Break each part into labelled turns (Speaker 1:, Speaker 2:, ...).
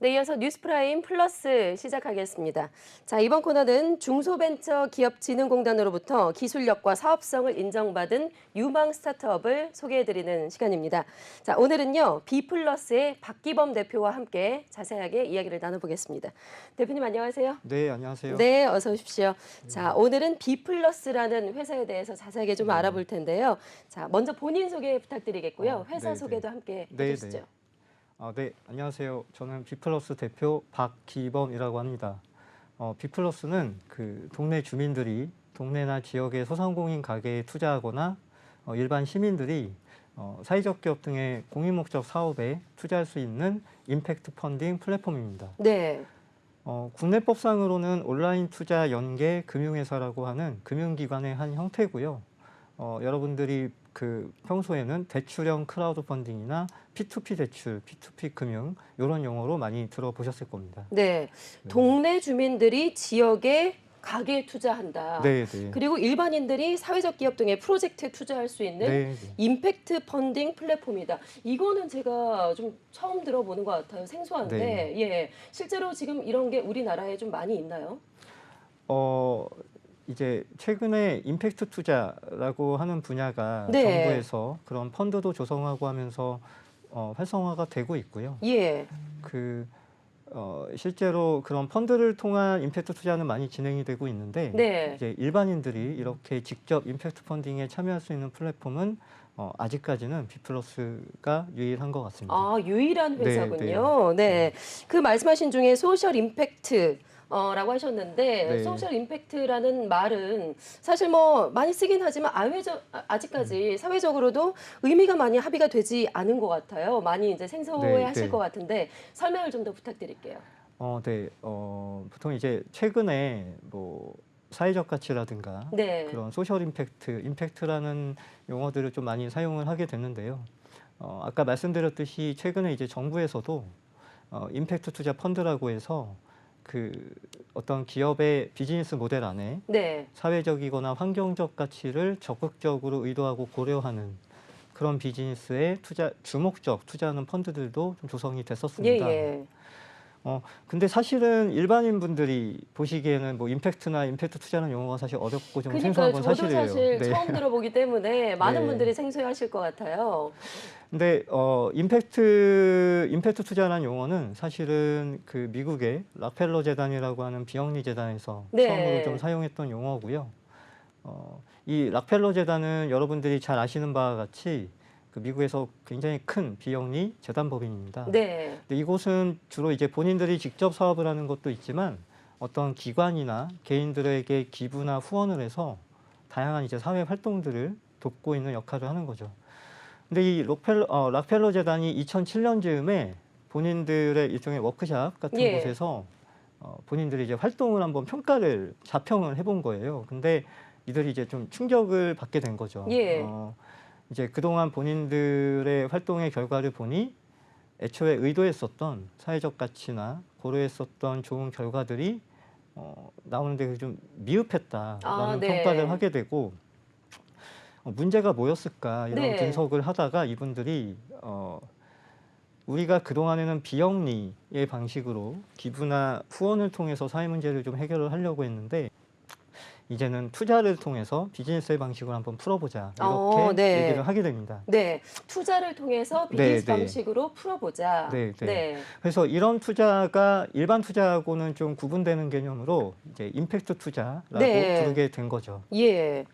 Speaker 1: 네, 이어서 뉴스프라임 플러스 시작하겠습니다. 자, 이번 코너는 중소벤처기업진흥공단으로부터 기술력과 사업성을 인정받은 유망 스타트업을 소개해드리는 시간입니다. 자, 오늘은요, 비플러스의 박기범 대표와 함께 자세하게 이야기를 나눠보겠습니다. 대표님 안녕하세요.
Speaker 2: 네, 안녕하세요.
Speaker 1: 네, 어서 오십시오. 자, 오늘은 비플러스라는 회사에 대해서 자세하게 좀 알아볼 텐데요. 자, 먼저 본인 소개 부탁드리겠고요. 회사 소개도 함께 해주시죠.
Speaker 2: 네, 안녕하세요. 저는 비플러스 대표 박기범이라고 합니다. 비플러스는 그 동네 주민들이 동네나 지역의 소상공인 가게에 투자하거나 일반 시민들이 사회적 기업 등의 공익목적 사업에 투자할 수 있는 임팩트 펀딩 플랫폼입니다.
Speaker 1: 네.
Speaker 2: 국내법상으로는 온라인 투자 연계 금융회사라고 하는 금융기관의 한 형태고요. 여러분들이 그 평소에는 대출형 크라우드 펀딩이나 P2P 대출, P2P 금융 이런 용어로 많이 들어보셨을 겁니다.
Speaker 1: 네, 동네 주민들이 지역에 가게에 투자한다.
Speaker 2: 네, 네.
Speaker 1: 그리고 일반인들이 사회적 기업 등의 프로젝트에 투자할 수 있는
Speaker 2: 네, 네.
Speaker 1: 임팩트 펀딩 플랫폼이다. 이거는 제가 좀 처음 들어보는 것 같아요. 생소한데,
Speaker 2: 네.
Speaker 1: 예, 실제로 지금 이런 게 우리나라에 좀 많이 있나요?
Speaker 2: 이제 최근에 임팩트 투자라고 하는 분야가
Speaker 1: 네.
Speaker 2: 정부에서 그런 펀드도 조성하고 하면서 활성화가 되고 있고요.
Speaker 1: 예,
Speaker 2: 실제로 그런 펀드를 통한 임팩트 투자는 많이 진행이 되고 있는데
Speaker 1: 네.
Speaker 2: 이제 일반인들이 이렇게 직접 임팩트 펀딩에 참여할 수 있는 플랫폼은 아직까지는 비플러스가 유일한 것 같습니다.
Speaker 1: 아, 유일한
Speaker 2: 네,
Speaker 1: 회사군요. 네, 그 말씀하신 중에 소셜 임팩트 라고 하셨는데
Speaker 2: 네.
Speaker 1: 소셜 임팩트라는 말은 사실 뭐 많이 쓰긴 하지만 아직까지 사회적으로도 의미가 많이 합의가 되지 않은 것 같아요. 많이 이제 생소해 하실 것 같은데 설명을 좀 더 부탁드릴게요.
Speaker 2: 네. 보통 이제 최근에 뭐 사회적 가치라든가
Speaker 1: 네.
Speaker 2: 그런 소셜 임팩트라는 용어들을 좀 많이 사용을 하게 됐는데요. 아까 말씀드렸듯이 최근에 이제 정부에서도 임팩트 투자 펀드라고 해서 그 어떤 기업의 비즈니스 모델 안에
Speaker 1: 네.
Speaker 2: 사회적이거나 환경적 가치를 적극적으로 의도하고 고려하는 그런 비즈니스에 주목적 투자하는 펀드들도 좀 조성이 됐었습니다.
Speaker 1: 예.
Speaker 2: 근데 사실은 일반인 분들이 보시기에는 뭐 임팩트 투자는 용어가 사실 어렵고 좀 생소한 건
Speaker 1: 저도
Speaker 2: 사실이에요.
Speaker 1: 사실
Speaker 2: 네.
Speaker 1: 처음 들어보기 때문에 많은
Speaker 2: 네.
Speaker 1: 분들이 생소해 하실 것 같아요.
Speaker 2: 근데 임팩트 투자라는 용어는 사실은 그 미국의 락펠러 재단이라고 하는 비영리 재단에서
Speaker 1: 네.
Speaker 2: 처음으로 좀 사용했던 용어고요. 이 락펠러 재단은 여러분들이 잘 아시는 바와 같이 그 미국에서 굉장히 큰 비영리 재단법인입니다.
Speaker 1: 네.
Speaker 2: 근데 이곳은 주로 이제 본인들이 직접 사업을 하는 것도 있지만 어떤 기관이나 개인들에게 기부나 후원을 해서 다양한 이제 사회 활동들을 돕고 있는 역할을 하는 거죠. 근데 이 락펠러 재단이 2007년 즈음에 본인들의 일종의 워크샵 같은 곳에서 본인들이 이제 활동을 한번 자평을 해본 거예요. 근데 이들이 이제 좀 충격을 받게 된 거죠.
Speaker 1: 예.
Speaker 2: 이제 그동안 본인들의 활동의 결과를 보니 애초에 의도했었던 사회적 가치나 고려했었던 좋은 결과들이 나오는데 좀 미흡했다라는 평가를 하게 되고 문제가 뭐였을까 이런 분석을 하다가 이분들이 우리가 그동안에는 비영리의 방식으로 기부나 후원을 통해서 사회 문제를 좀 해결을 하려고 했는데 이제는 투자를 통해서 비즈니스의 방식으로 한번 풀어보자 이렇게 얘기를 하게 됩니다.
Speaker 1: 네, 투자를 통해서 비즈니스 방식으로 풀어보자.
Speaker 2: 그래서 이런 투자가 일반 투자하고는 좀 구분되는 개념으로 이제 임팩트 투자라고 부르게 된 거죠.
Speaker 1: 예.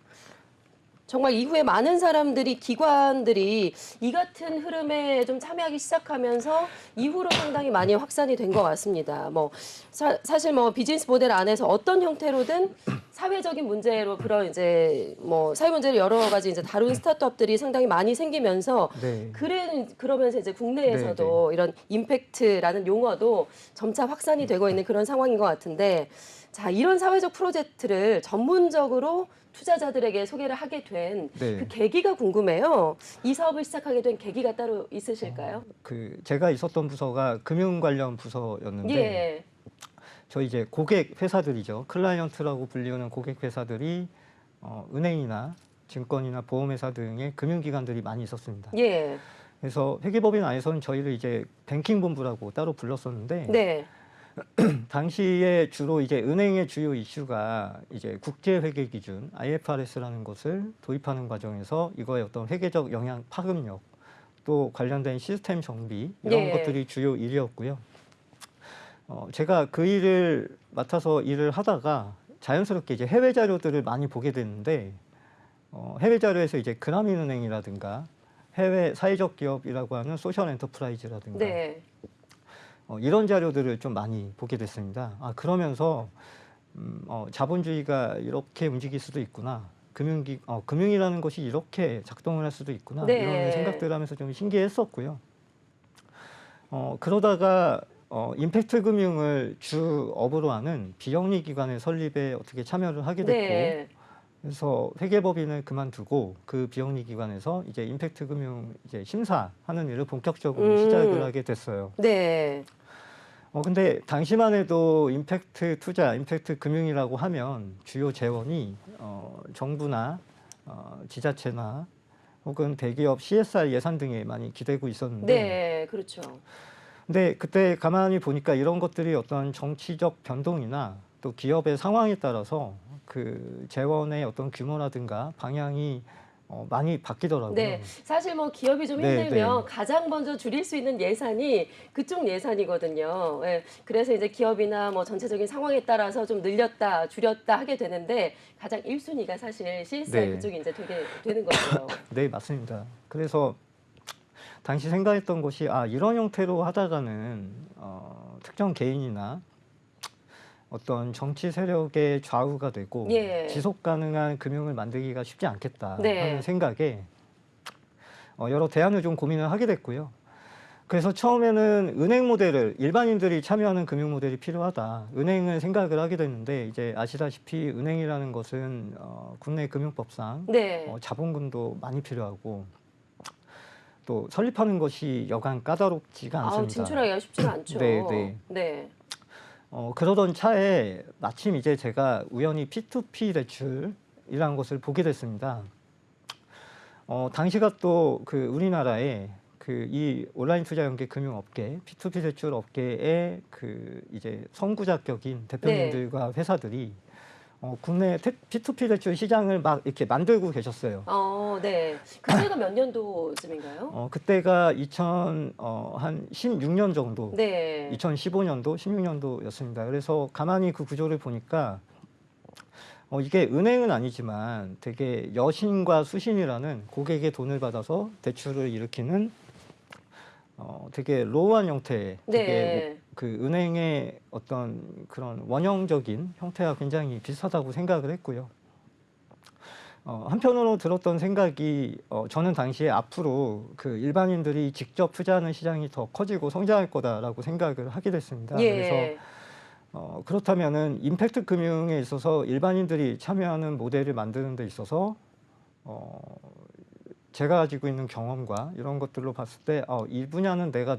Speaker 1: 정말 이후에 많은 사람들이, 기관들이 이 같은 흐름에 좀 참여하기 시작하면서 이후로 상당히 많이 확산이 된 것 같습니다. 뭐 사실 뭐 비즈니스 모델 안에서 어떤 형태로든 사회적인 문제로 그런 이제 뭐 사회 문제를 여러 가지 이제 다룬 스타트업들이 상당히 많이 생기면서 그러면서 이제 국내에서도 이런 임팩트라는 용어도 점차 확산이 되고 있는 그런 상황인 것 같은데, 자, 이런 사회적 프로젝트를 전문적으로 투자자들에게 소개를 하게 된 그 계기가 궁금해요. 이 사업을 시작하게 된 계기가 따로 있으실까요?
Speaker 2: 제가 있었던 부서가 금융 관련 부서였는데 저희 이제 고객 회사들이죠. 클라이언트라고 불리우는 고객 회사들이 은행이나 증권이나 보험회사 등의 금융기관들이 많이 있었습니다. 그래서 회계법인 안에서는 저희를 이제 뱅킹 본부라고 따로 불렀었는데
Speaker 1: 네.
Speaker 2: 당시에 주로 이제 은행의 주요 이슈가 이제 국제 회계 기준 IFRS라는 것을 도입하는 과정에서 이거의 어떤 회계적 영향 파급력 또 관련된 시스템 정비 이런
Speaker 1: 예.
Speaker 2: 것들이 주요 일이었고요. 제가 그 일을 맡아서 일을 하다가 자연스럽게 이제 해외 자료들을 많이 보게 됐는데 해외 자료에서 이제 그라민은행이라든가 해외 사회적 기업이라고 하는 소셜 엔터프라이즈라든가
Speaker 1: 네.
Speaker 2: 이런 자료들을 좀 많이 보게 됐습니다. 그러면서 자본주의가 이렇게 움직일 수도 있구나. 금융이라는 것이 이렇게 작동을 할 수도 있구나.
Speaker 1: 네.
Speaker 2: 이런 생각들을 하면서 좀 신기했었고요. 그러다가 임팩트 금융을 주업으로 하는 비영리 기관의 설립에 어떻게 참여를 하게 됐고
Speaker 1: 네.
Speaker 2: 그래서 회계법인을 그만두고 그 비영리 기관에서 이제 임팩트 금융 이제 심사하는 일을 본격적으로 시작을 하게 됐어요.
Speaker 1: 네.
Speaker 2: 근데 당시만 해도 임팩트 투자, 임팩트 금융이라고 하면 주요 재원이 정부나 지자체나 혹은 대기업 CSR 예산 등에 많이 기대고 있었는데
Speaker 1: 네. 그렇죠.
Speaker 2: 근데 그때 가만히 보니까 이런 것들이 어떤 정치적 변동이나 또 기업의 상황에 따라서 그 재원의 어떤 규모라든가 방향이 많이 바뀌더라고요.
Speaker 1: 네, 사실 뭐 기업이 좀
Speaker 2: 네,
Speaker 1: 힘들면
Speaker 2: 네.
Speaker 1: 가장 먼저 줄일 수 있는 예산이 그쪽 예산이거든요. 예, 그래서 이제 기업이나 뭐 전체적인 상황에 따라서 좀 늘렸다, 줄였다 하게 되는데 가장 1순위가 사실 CSR
Speaker 2: 네.
Speaker 1: 그쪽이 이제 되게 되는 거죠.
Speaker 2: 네, 맞습니다. 그래서 당시 생각했던 것이 이런 형태로 하다가는 특정 개인이나 어떤 정치 세력의 좌우가 되고
Speaker 1: 예.
Speaker 2: 지속 가능한 금융을 만들기가 쉽지 않겠다
Speaker 1: 네.
Speaker 2: 하는 생각에 여러 대안을 좀 고민을 하게 됐고요. 그래서 처음에는 은행 모델을 일반인들이 참여하는 금융 모델이 필요하다. 은행을 생각을 하게 됐는데 이제 아시다시피 은행이라는 것은 국내 금융법상
Speaker 1: 네.
Speaker 2: 자본금도 많이 필요하고 또 설립하는 것이 여간 까다롭지가 않습니다.
Speaker 1: 진출하기가 쉽지가 않죠.
Speaker 2: 네, 네.
Speaker 1: 네.
Speaker 2: 그러던 차에 마침 이제 제가 우연히 P2P 대출이라는 것을 보게 됐습니다. 당시가 또 그 우리나라에 그 이 온라인 투자 연계 금융 업계, P2P 대출 업계의 그 이제 선구자격인 대표님들과 회사들이 국내 P2P 대출 시장을 막 이렇게 만들고 계셨어요.
Speaker 1: 네. 그때가 몇 년도쯤인가요?
Speaker 2: 그때가 2016년 정도,
Speaker 1: 네.
Speaker 2: 2015년도, 16년도였습니다. 그래서 가만히 그 구조를 보니까 이게 은행은 아니지만 되게 여신과 수신이라는 고객의 돈을 받아서 대출을 일으키는 되게 로우한 형태의 되게
Speaker 1: 네.
Speaker 2: 그 은행의 어떤 그런 원형적인 형태와 굉장히 비슷하다고 생각을 했고요. 한편으로 들었던 생각이 저는 당시에 앞으로 그 일반인들이 직접 투자하는 시장이 더 커지고 성장할 거다라고 생각을 하게 됐습니다.
Speaker 1: 예.
Speaker 2: 그래서 그렇다면은 임팩트 금융에 있어서 일반인들이 참여하는 모델을 만드는 데 있어서 제가 가지고 있는 경험과 이런 것들로 봤을 때 이 분야는 내가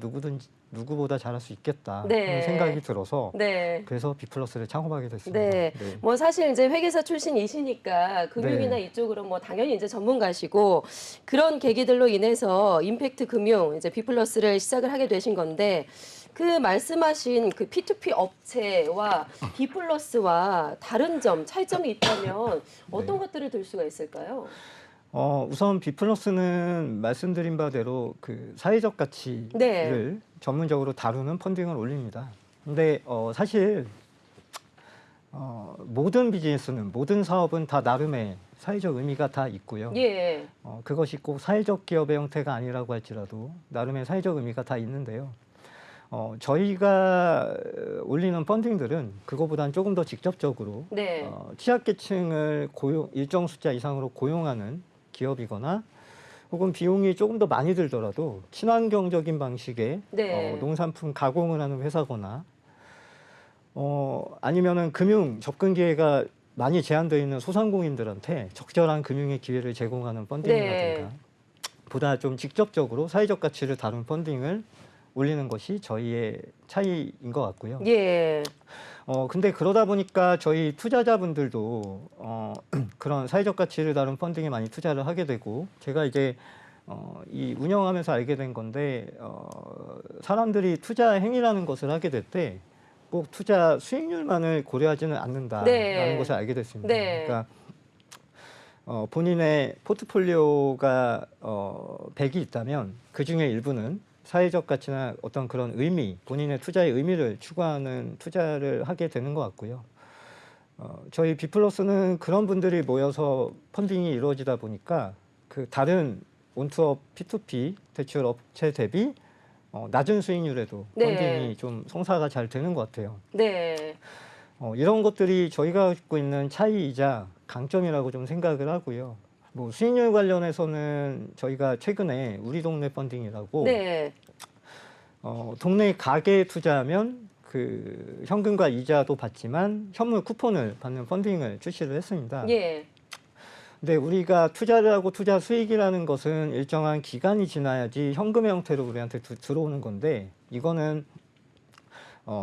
Speaker 2: 누구보다 잘할 수 있겠다
Speaker 1: 네.
Speaker 2: 하는 생각이 들어서
Speaker 1: 네.
Speaker 2: 그래서 비플러스를 창업하게 됐습니다.
Speaker 1: 네. 뭐 사실 이제 회계사 출신이시니까 금융이나
Speaker 2: 네.
Speaker 1: 이쪽으로 뭐 당연히 이제 전문가시고 그런 계기들로 인해서 임팩트 금융 이제 비플러스를 시작을 하게 되신 건데 그 말씀하신 그 P2P 업체와 비플러스와 다른 점, 차이점이 있다면 어떤
Speaker 2: 네.
Speaker 1: 것들을 들 수가 있을까요?
Speaker 2: 우선 비플러스는 말씀드린 바대로 그 사회적 가치를
Speaker 1: 네.
Speaker 2: 전문적으로 다루는 펀딩을 올립니다. 근데 사실 모든 비즈니스는 모든 사업은 다 나름의 사회적 의미가 다 있고요.
Speaker 1: 예.
Speaker 2: 그것이 꼭 사회적 기업의 형태가 아니라고 할지라도 나름의 사회적 의미가 다 있는데요. 저희가 올리는 펀딩들은 그거보다는 조금 더 직접적으로
Speaker 1: 네.
Speaker 2: 취약계층을 일정 숫자 이상으로 고용하는 기업이거나 혹은 비용이 조금 더 많이 들더라도 친환경적인 방식의
Speaker 1: 네.
Speaker 2: 농산품 가공을 하는 회사거나 아니면은 금융 접근 기회가 많이 제한되어 있는 소상공인들한테 적절한 금융의 기회를 제공하는 펀딩이라든가 보다 좀 직접적으로 사회적 가치를 다룬 펀딩을 올리는 것이 저희의 차이인 것 같고요.
Speaker 1: 예.
Speaker 2: 근데 그러다 보니까 저희 투자자분들도 그런 사회적 가치를 다룬 펀딩에 많이 투자를 하게 되고 제가 이제 이 운영하면서 알게 된 건데 사람들이 투자 행위라는 것을 하게 될 때 꼭 투자 수익률만을 고려하지는 않는다라는
Speaker 1: 네.
Speaker 2: 것을 알게 됐습니다.
Speaker 1: 네.
Speaker 2: 그러니까 본인의 포트폴리오가 100이 있다면 그 중에 일부는 사회적 가치나 어떤 그런 의미, 본인의 투자의 의미를 추구하는 투자를 하게 되는 것 같고요. 저희 비플러스는 그런 분들이 모여서 펀딩이 이루어지다 보니까 그 다른 온투업 P2P 대출 업체 대비 낮은 수익률에도
Speaker 1: 네.
Speaker 2: 펀딩이 좀 성사가 잘 되는 것 같아요.
Speaker 1: 네.
Speaker 2: 이런 것들이 저희가 갖고 있는 차이이자 강점이라고 좀 생각을 하고요. 뭐 수익률 관련해서는 저희가 최근에 우리 동네 펀딩이라고
Speaker 1: 네.
Speaker 2: 동네 가게에 투자하면 그 현금과 이자도 받지만 현물 쿠폰을 받는 펀딩을 출시를 했습니다.
Speaker 1: 예.
Speaker 2: 근데 우리가 투자를 하고 투자 수익이라는 것은 일정한 기간이 지나야지 현금의 형태로 우리한테 들어오는 건데 이거는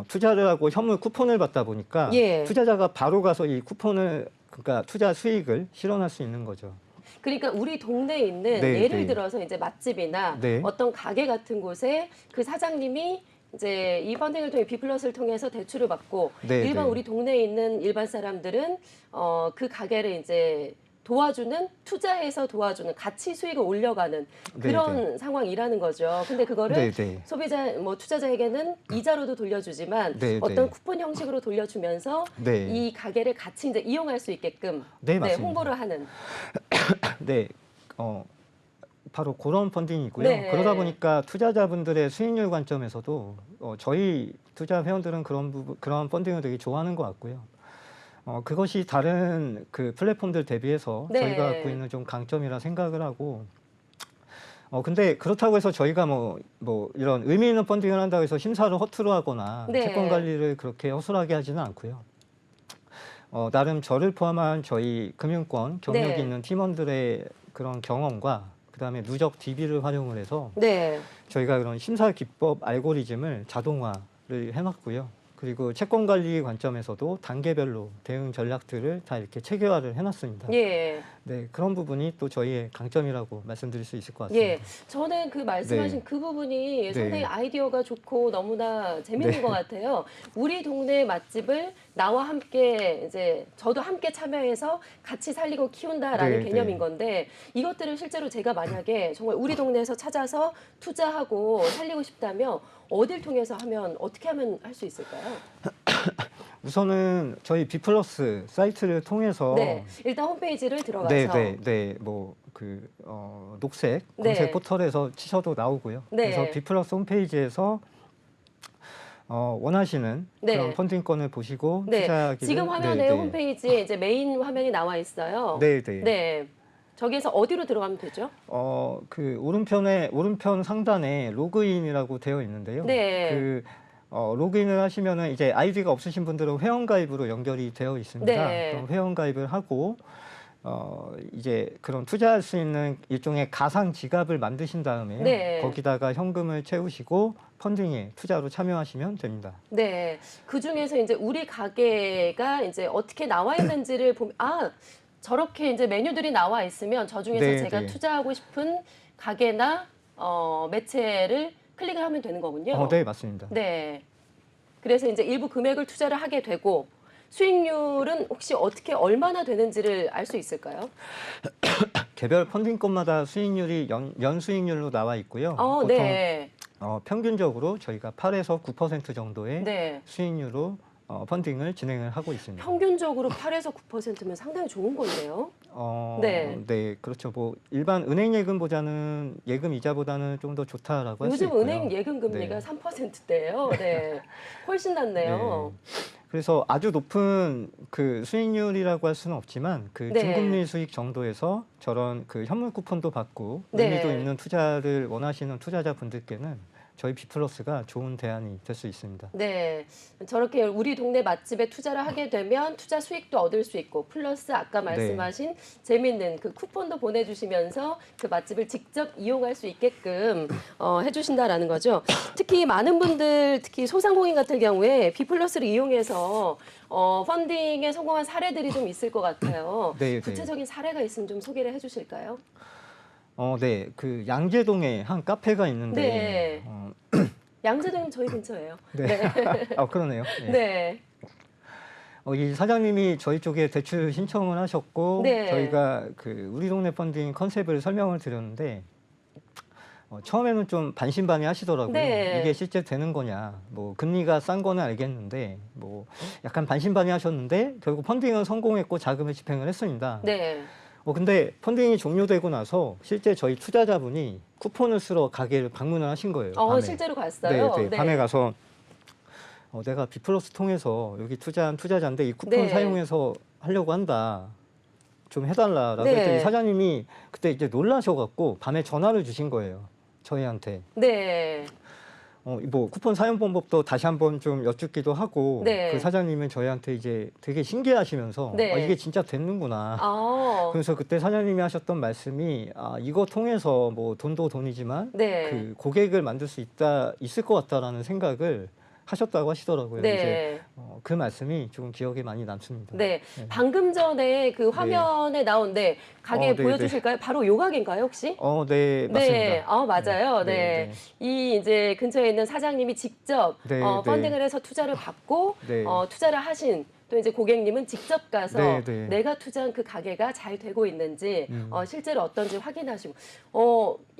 Speaker 2: 투자를 하고 현물 쿠폰을 받다 보니까
Speaker 1: 예.
Speaker 2: 투자자가 바로 가서 이 쿠폰을 그러니까 투자 수익을 실현할 수 있는 거죠.
Speaker 1: 그러니까 우리 동네에 있는
Speaker 2: 네,
Speaker 1: 예를
Speaker 2: 네.
Speaker 1: 들어서 이제 맛집이나
Speaker 2: 네.
Speaker 1: 어떤 가게 같은 곳에 그 사장님이 이제 이 펀딩을 통해 비플러스를 통해서 대출을 받고
Speaker 2: 네,
Speaker 1: 일반
Speaker 2: 네.
Speaker 1: 우리 동네에 있는 일반 사람들은 그 가게를 이제 도와주는 투자해서 도와주는 가치 수익을 올려가는 그런 상황이라는 거죠. 근데 그거를
Speaker 2: 네, 네.
Speaker 1: 소비자 뭐 투자자에게는 이자로도 돌려주지만
Speaker 2: 네,
Speaker 1: 어떤
Speaker 2: 네.
Speaker 1: 쿠폰 형식으로 돌려주면서
Speaker 2: 네.
Speaker 1: 이 가게를 같이 이제 이용할 수 있게끔
Speaker 2: 네, 맞습니다.
Speaker 1: 홍보를 하는.
Speaker 2: 네, 바로 그런 펀딩이고요.
Speaker 1: 네.
Speaker 2: 그러다 보니까 투자자분들의 수익률 관점에서도 저희 투자 회원들은 그런 펀딩을 되게 좋아하는 것 같고요. 그것이 다른 그 플랫폼들 대비해서
Speaker 1: 네.
Speaker 2: 저희가 갖고 있는 좀 강점이라 생각을 하고, 근데 그렇다고 해서 저희가 뭐 이런 의미 있는 펀딩을 한다고 해서 심사를 허투루 하거나
Speaker 1: 네.
Speaker 2: 채권 관리를 그렇게 허술하게 하지는 않고요. 나름 저를 포함한 저희 금융권 경력이
Speaker 1: 네.
Speaker 2: 있는 팀원들의 그런 경험과 그다음에 누적 DB를 활용을 해서
Speaker 1: 네.
Speaker 2: 저희가 그런 심사 기법 알고리즘을 자동화를 해놨고요. 그리고 채권 관리 관점에서도 단계별로 대응 전략들을 다 이렇게 체계화를 해놨습니다.
Speaker 1: 예.
Speaker 2: 네, 그런 부분이 또 저희의 강점이라고 말씀드릴 수 있을 것 같습니다.
Speaker 1: 예. 저는 그 말씀하신
Speaker 2: 네.
Speaker 1: 그 부분이
Speaker 2: 네.
Speaker 1: 상당히 아이디어가 좋고 너무나 재밌는
Speaker 2: 네.
Speaker 1: 것 같아요. 우리 동네 맛집을 나와 함께 이제 저도 함께 참여해서 같이 살리고 키운다라는
Speaker 2: 네,
Speaker 1: 개념인
Speaker 2: 네.
Speaker 1: 건데 이것들을 실제로 제가 만약에 정말 우리 동네에서 찾아서 투자하고 살리고 싶다면 어딜 통해서 하면 어떻게 하면 할 수 있을까요?
Speaker 2: 우선은 저희 비플러스 사이트를 통해서
Speaker 1: 네. 일단 홈페이지를 들어가서
Speaker 2: 네, 녹색 검색
Speaker 1: 네.
Speaker 2: 포털에서 치셔도 나오고요.
Speaker 1: 네.
Speaker 2: 그래서 비플러스 홈페이지에서 원하시는
Speaker 1: 네.
Speaker 2: 그런 펀딩권을 보시고
Speaker 1: 네.
Speaker 2: 투자하기를
Speaker 1: 지금 화면에
Speaker 2: 네, 네.
Speaker 1: 홈페이지에 이제 메인 화면이 나와 있어요.
Speaker 2: 네, 네.
Speaker 1: 네. 저기에서 어디로 들어가면 되죠?
Speaker 2: 그 오른편 상단에 로그인이라고 되어 있는데요.
Speaker 1: 네.
Speaker 2: 그 로그인을 하시면은 이제 아이디가 없으신 분들은 회원 가입으로 연결이 되어 있습니다.
Speaker 1: 네.
Speaker 2: 그럼 회원 가입을 하고 이제 그런 투자할 수 있는 일종의 가상 지갑을 만드신 다음에
Speaker 1: 네.
Speaker 2: 거기다가 현금을 채우시고 펀딩에 투자로 참여하시면 됩니다.
Speaker 1: 네. 그 중에서 이제 우리 가게가 이제 어떻게 나와 있는지를 보면 저렇게 이제 메뉴들이 나와 있으면 저 중에서
Speaker 2: 네,
Speaker 1: 제가
Speaker 2: 네.
Speaker 1: 투자하고 싶은 가게나 매체를 클릭을 하면 되는 거군요.
Speaker 2: 네, 맞습니다.
Speaker 1: 네. 그래서 이제 일부 금액을 투자를 하게 되고 수익률은 혹시 어떻게 얼마나 되는지를 알 수 있을까요?
Speaker 2: 개별 펀딩권마다 수익률이 연 수익률로 나와 있고요. 보통
Speaker 1: 네.
Speaker 2: 평균적으로 저희가 8에서 9% 정도의
Speaker 1: 네.
Speaker 2: 수익률로 펀딩을 진행을 하고 있습니다.
Speaker 1: 평균적으로 8에서 9%면 상당히 좋은 건데요.
Speaker 2: 네.
Speaker 1: 네.
Speaker 2: 그렇죠. 뭐 일반 은행 예금보다는 예금 이자보다는 좀 더 좋다라고 할 수
Speaker 1: 요즘
Speaker 2: 있고요.
Speaker 1: 은행 예금 금리가
Speaker 2: 네.
Speaker 1: 3%대예요. 네. 훨씬 낫네요.
Speaker 2: 그래서 아주 높은 그 수익률이라고 할 수는 없지만 그
Speaker 1: 네.
Speaker 2: 중금리 수익 정도에서 저런 그 현물 쿠폰도 받고
Speaker 1: 네.
Speaker 2: 의미도 있는 투자를 원하시는 투자자분들께는 저희 비플러스가 좋은 대안이 될 수 있습니다.
Speaker 1: 네. 저렇게 우리 동네 맛집에 투자를 하게 되면 투자 수익도 얻을 수 있고 플러스 아까 말씀하신 재밌는 그 쿠폰도 보내주시면서 그 맛집을 직접 이용할 수 있게끔 해주신다라는 거죠. 특히 많은 분들, 특히 소상공인 같은 경우에 비플러스를 이용해서 펀딩에 성공한 사례들이 좀 있을 것 같아요.
Speaker 2: 네, 네.
Speaker 1: 구체적인 사례가 있으면 좀 소개를 해주실까요?
Speaker 2: 네, 그 양재동에 한 카페가 있는데,
Speaker 1: 네. 양재동 저희 근처예요.
Speaker 2: 네,
Speaker 1: 네.
Speaker 2: 그러네요. 네.
Speaker 1: 네.
Speaker 2: 이 사장님이 저희 쪽에 대출 신청을 하셨고,
Speaker 1: 네.
Speaker 2: 저희가 그 우리 동네 펀딩 컨셉을 설명을 드렸는데, 처음에는 좀 반신반의 하시더라고요.
Speaker 1: 네.
Speaker 2: 이게 실제 되는 거냐. 뭐 금리가 싼 거는 알겠는데 뭐 약간 반신반의 하셨는데 결국 펀딩은 성공했고 자금을 집행을 했습니다.
Speaker 1: 네.
Speaker 2: 근데 펀딩이 종료되고 나서 실제 저희 투자자분이 쿠폰을 쓰러 가게를 방문을 하신 거예요. 밤에.
Speaker 1: 실제로 갔어요?
Speaker 2: 네. 밤에 가서 내가 비플러스 통해서 여기 투자한 투자자인데 이 쿠폰
Speaker 1: 네.
Speaker 2: 사용해서 하려고 한다. 좀 해달라라고
Speaker 1: 네.
Speaker 2: 했더니 사장님이 그때 이제 놀라셔갖고 밤에 전화를 주신 거예요. 저희한테.
Speaker 1: 네.
Speaker 2: 뭐 쿠폰 사용 방법도 다시 한번 좀 여쭙기도 하고
Speaker 1: 네.
Speaker 2: 그 사장님은 저희한테 이제 되게 신기하시면서
Speaker 1: 네.
Speaker 2: 이게 진짜 됐는구나.
Speaker 1: 아.
Speaker 2: 그래서 그때 사장님이 하셨던 말씀이 이거 통해서 뭐 돈도 돈이지만
Speaker 1: 네.
Speaker 2: 그 고객을 만들 수 있을 것 같다라는 생각을 하셨다고 하시더라고요. 이제
Speaker 1: 네.
Speaker 2: 그 말씀이 좀 기억에 많이 남습니다.
Speaker 1: 네. 방금 전에 그 화면에 나온 가게
Speaker 2: 네,
Speaker 1: 보여주실까요? 바로 요 가게인가요, 혹시?
Speaker 2: 네, 맞습니다.
Speaker 1: 네. 맞아요. 네.
Speaker 2: 네.
Speaker 1: 이 이제 근처에 있는 사장님이 직접
Speaker 2: 네,
Speaker 1: 펀딩을 해서 투자를 받고
Speaker 2: 네.
Speaker 1: 투자를 하신 또 이제 고객님은 직접 가서
Speaker 2: 네.
Speaker 1: 내가 투자한 그 가게가 잘 되고 있는지 실제로 어떤지 확인하시고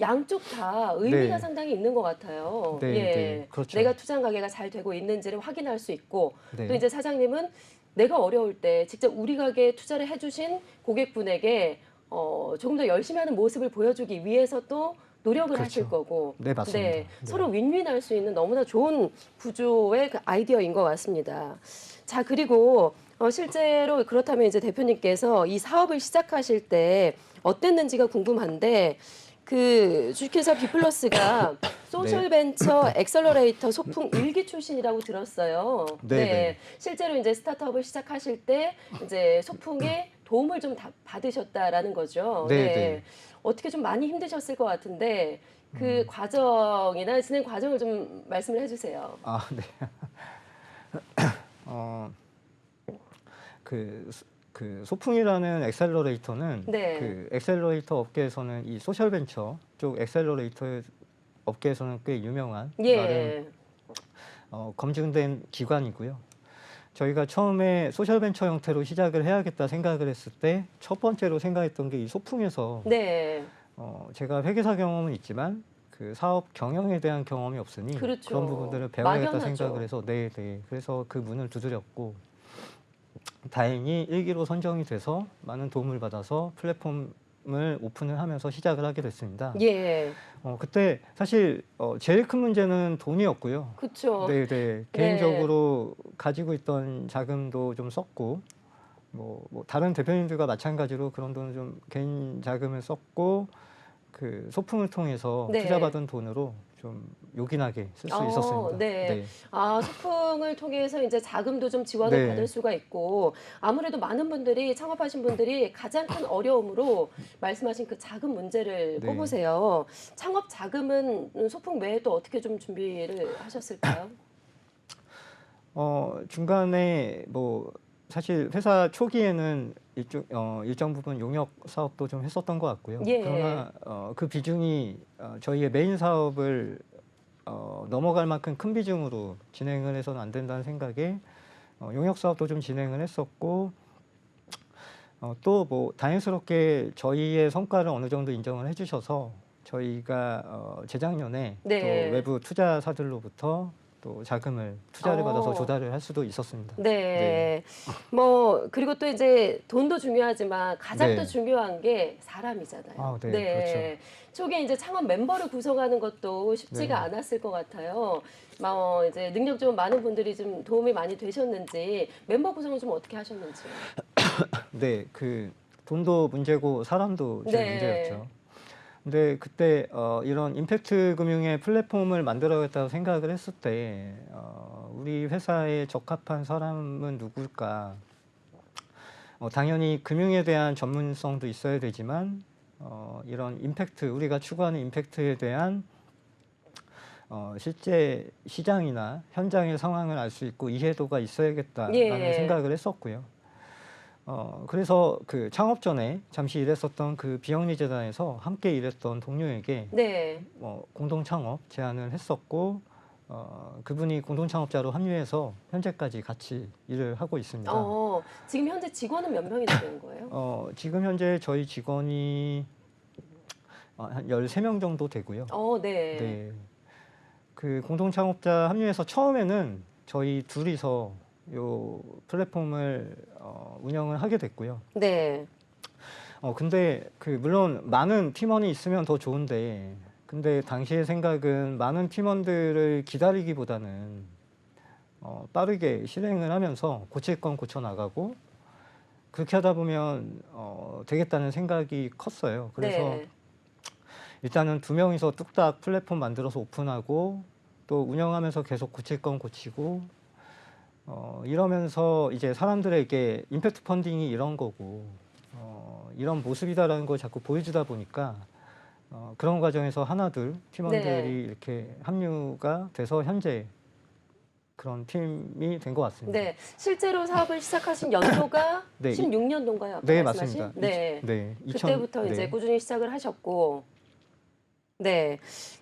Speaker 1: 양쪽 다 의미가
Speaker 2: 네.
Speaker 1: 상당히 있는 것 같아요.
Speaker 2: 네,
Speaker 1: 예.
Speaker 2: 네. 그렇죠.
Speaker 1: 내가 투자한 가게가 잘 되고 있는지를 확인할 수 있고
Speaker 2: 네.
Speaker 1: 또 이제 사장님은 내가 어려울 때 직접 우리 가게에 투자를 해주신 고객분에게 조금 더 열심히 하는 모습을 보여주기 위해서 또 노력을 하실 거고.
Speaker 2: 네, 맞습니다. 네.
Speaker 1: 서로 윈윈할 수 있는 너무나 좋은 구조의 그 아이디어인 것 같습니다. 자, 그리고 실제로 그렇다면 이제 대표님께서 이 사업을 시작하실 때 어땠는지가 궁금한데 그 주식회사 비플러스가 소셜벤처 엑셀러레이터 소풍 1기 출신이라고 들었어요.
Speaker 2: 네.
Speaker 1: 실제로 이제 스타트업을 시작하실 때 이제 소풍에 도움을 좀 받으셨다라는 거죠.
Speaker 2: 네.
Speaker 1: 어떻게 좀 많이 힘드셨을 것 같은데 그 과정이나 진행 과정을 좀 말씀을 해주세요.
Speaker 2: 네. 그 소풍이라는 엑셀러레이터는
Speaker 1: 네.
Speaker 2: 그 엑셀러레이터 업계에서는 이 소셜벤처 쪽 엑셀러레이터 업계에서는 꽤 유명한 나름 검증된 기관이고요. 저희가 처음에 소셜벤처 형태로 시작을 해야겠다 생각을 했을 때 첫 번째로 생각했던 게 이 소풍에서
Speaker 1: 네.
Speaker 2: 제가 회계사 경험은 있지만 그 사업 경영에 대한 경험이 없으니
Speaker 1: 그렇죠.
Speaker 2: 그런 부분들을 배워야겠다
Speaker 1: 막연하죠.
Speaker 2: 생각을 해서 그래서 그 문을 두드렸고 다행히 1기로 선정이 돼서 많은 도움을 받아서 플랫폼을 오픈을 하면서 시작을 하게 됐습니다.
Speaker 1: 예.
Speaker 2: 그때 사실 제일 큰 문제는 돈이었고요.
Speaker 1: 그렇죠.
Speaker 2: 개인적으로 가지고 있던 자금도 좀 썼고 뭐 다른 대표님들과 마찬가지로 그런 돈을 좀 개인 자금을 썼고 그 소풍을 통해서 투자받은 돈으로 좀 요긴하게 쓸 수 있었습니다.
Speaker 1: 네. 소풍을 통해서 이제 자금도 좀 지원을 받을 수가 있고 아무래도 많은 분들이 창업하신 분들이 가장 큰 어려움으로 말씀하신 그 자금 문제를 꼽으세요. 창업 자금은 소풍 외에 또 어떻게 좀 준비를 하셨을까요?
Speaker 2: 중간에 사실 회사 초기에는 일정 부분 용역 사업도 좀 했었던 것 같고요. 그러나 그 비중이 저희의 메인 사업을 넘어갈 만큼 큰 비중으로 진행을 해서는 안 된다는 생각에 용역 사업도 좀 진행을 했었고 또 다행스럽게 저희의 성과를 어느 정도 인정을 해주셔서 저희가 재작년에 또 외부 투자사들로부터 또 자금을 투자를 받아서 조달을 할 수도 있었습니다.
Speaker 1: 그리고 또 이제 돈도 중요하지만 가장 또 중요한 게 사람이잖아요.
Speaker 2: 그렇죠.
Speaker 1: 초기에 이제 창업 멤버를 구성하는 것도 쉽지가 않았을 것 같아요. 이제 능력 좋은 많은 분들이 좀 도움이 많이 되셨는지 멤버 구성을 좀 어떻게 하셨는지요?
Speaker 2: 그 돈도 문제고 사람도 제 문제였죠. 근데 그때 이런 임팩트 금융의 플랫폼을 만들어야겠다고 생각을 했을 때 우리 회사에 적합한 사람은 누굴까? 당연히 금융에 대한 전문성도 있어야 되지만 이런 임팩트, 우리가 추구하는 임팩트에 대한 실제 시장이나 현장의 상황을 알 수 있고 이해도가 있어야겠다라는 생각을 했었고요. 그래서 그 창업 전에 잠시 일했었던 그 비영리 재단에서 함께 일했던 동료에게
Speaker 1: 네.
Speaker 2: 공동 창업 제안을 했었고 그분이 공동 창업자로 합류해서 현재까지 같이 일을 하고 있습니다.
Speaker 1: 지금 현재 직원은 몇 명이나 되는 거예요?
Speaker 2: 지금 현재 저희 직원이 한 13명 정도 되고요.
Speaker 1: 네.
Speaker 2: 네. 그 공동 창업자 합류해서 처음에는 저희 둘이서 요 플랫폼을 운영을 하게 됐고요.
Speaker 1: 네.
Speaker 2: 근데 그 물론 많은 팀원이 있으면 더 좋은데 근데 당시의 생각은 많은 팀원들을 기다리기보다는 빠르게 실행을 하면서 고칠 건 고쳐 나가고 그렇게 하다 보면 되겠다는 생각이 컸어요. 그래서
Speaker 1: 네.
Speaker 2: 일단은 2명이서 뚝딱 플랫폼 만들어서 오픈하고 또 운영하면서 계속 고칠 건 고치고 이러면서 이제 사람들에게 임팩트 펀딩이 이런 거고 이런 모습이다라는 걸 자꾸 보여주다 보니까 그런 과정에서 하나둘 팀원들이
Speaker 1: 네.
Speaker 2: 이렇게 합류가 돼서 현재 그런 팀이 된 것 같습니다.
Speaker 1: 네. 실제로 사업을 시작하신 연도가
Speaker 2: 네,
Speaker 1: 16년도인가요?
Speaker 2: 네,
Speaker 1: 말씀하신?
Speaker 2: 맞습니다.
Speaker 1: 네.
Speaker 2: 네,
Speaker 1: 그때부터 이제 꾸준히 시작을 하셨고, 네.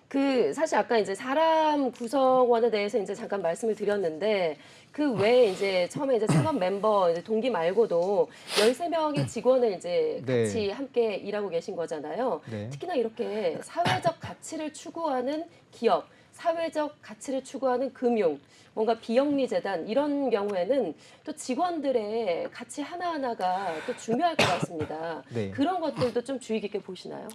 Speaker 1: 그 사실 아까 이제 사람 구성원에 대해서 이제 잠깐 말씀을 드렸는데 그 외에 이제 처음에 이제 창업 멤버 이제 동기 말고도 13명의 직원을 이제
Speaker 2: 네.
Speaker 1: 같이 함께 일하고 계신 거잖아요.
Speaker 2: 네.
Speaker 1: 특히나 이렇게 사회적 가치를 추구하는 기업, 사회적 가치를 추구하는 금융, 뭔가 비영리 재단 이런 경우에는 또 직원들의 가치 하나하나가 또 중요할 것 같습니다.
Speaker 2: 네.
Speaker 1: 그런 것들도 좀 주의 깊게 보시나요?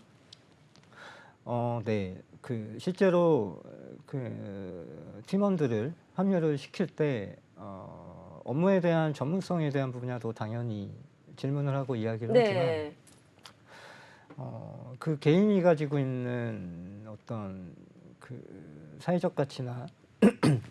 Speaker 2: 네. 그 실제로 그 팀원들을 합류를 시킬 때 업무에 대한 전문성에 대한 분야도 당연히 질문을 하고 이야기를 하지만
Speaker 1: 네.
Speaker 2: 그 개인이 가지고 있는 어떤 그 사회적 가치나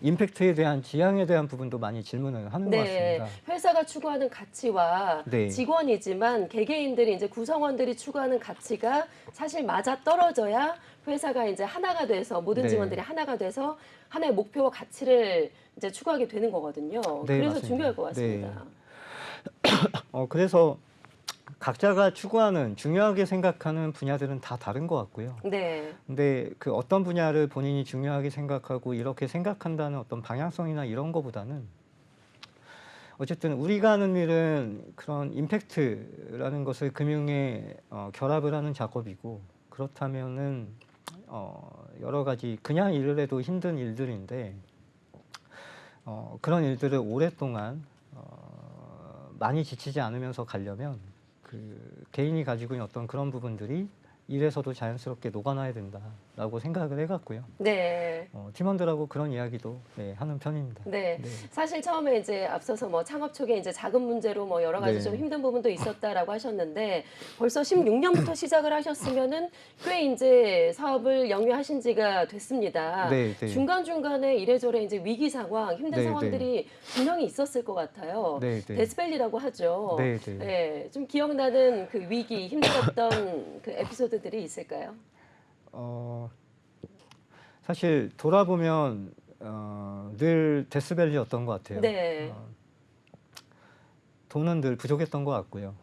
Speaker 2: 임팩트에 대한 지향에 대한 부분도 많이 질문을 하는 것
Speaker 1: 네,
Speaker 2: 같습니다.
Speaker 1: 회사가 추구하는 가치와
Speaker 2: 네.
Speaker 1: 직원이지만 개개인들이 이제 구성원들이 추구하는 가치가 사실 맞아 떨어져야 회사가 이제 하나가 돼서 모든
Speaker 2: 네.
Speaker 1: 직원들이 하나가 돼서 하나의 목표와 가치를 이제 추구하게 되는 거거든요.
Speaker 2: 네,
Speaker 1: 그래서
Speaker 2: 맞습니다.
Speaker 1: 중요할 것 같습니다.
Speaker 2: 그래서 각자가 추구하는 중요하게 생각하는 분야들은 다 다른 것 같고요.
Speaker 1: 네,
Speaker 2: 근데 그 어떤 분야를 본인이 중요하게 생각하고 이렇게 생각한다는 어떤 방향성이나 이런 거보다는 어쨌든 우리가 하는 일은 그런 임팩트라는 것을 금융에 결합을 하는 작업이고 그렇다면은 여러 가지 그냥 일을 해도 힘든 일들인데 그런 일들을 오랫동안 많이 지치지 않으면서 가려면 그 개인이 가지고 있는 어떤 그런 부분들이 일에서도 자연스럽게 녹아나야 된다라고 생각을 해갔고요.
Speaker 1: 네.
Speaker 2: 팀원들하고 그런 이야기도 하는 편입니다.
Speaker 1: 네. 사실 처음에 이제 앞서서 뭐 창업 초기에 이제 자금 문제로 뭐 여러 가지
Speaker 2: 네.
Speaker 1: 좀 힘든 부분도 있었다라고 하셨는데 벌써 16년부터 시작을 하셨으면은 꽤 이제 사업을 영위하신 지가 됐습니다.
Speaker 2: 네, 네.
Speaker 1: 중간중간에 이래저래 이제 위기 상황, 힘든
Speaker 2: 네,
Speaker 1: 상황들이 분명히 있었을 것 같아요.
Speaker 2: 네, 네.
Speaker 1: 데스밸리라고 하죠.
Speaker 2: 네, 네.
Speaker 1: 네, 좀 기억나는 그 위기, 힘들었던 그 에피소드들이 있을까요?
Speaker 2: 사실 돌아보면 늘 데스밸리였던 것 같아요.
Speaker 1: 네.
Speaker 2: 돈은 늘 부족했던 것 같고요.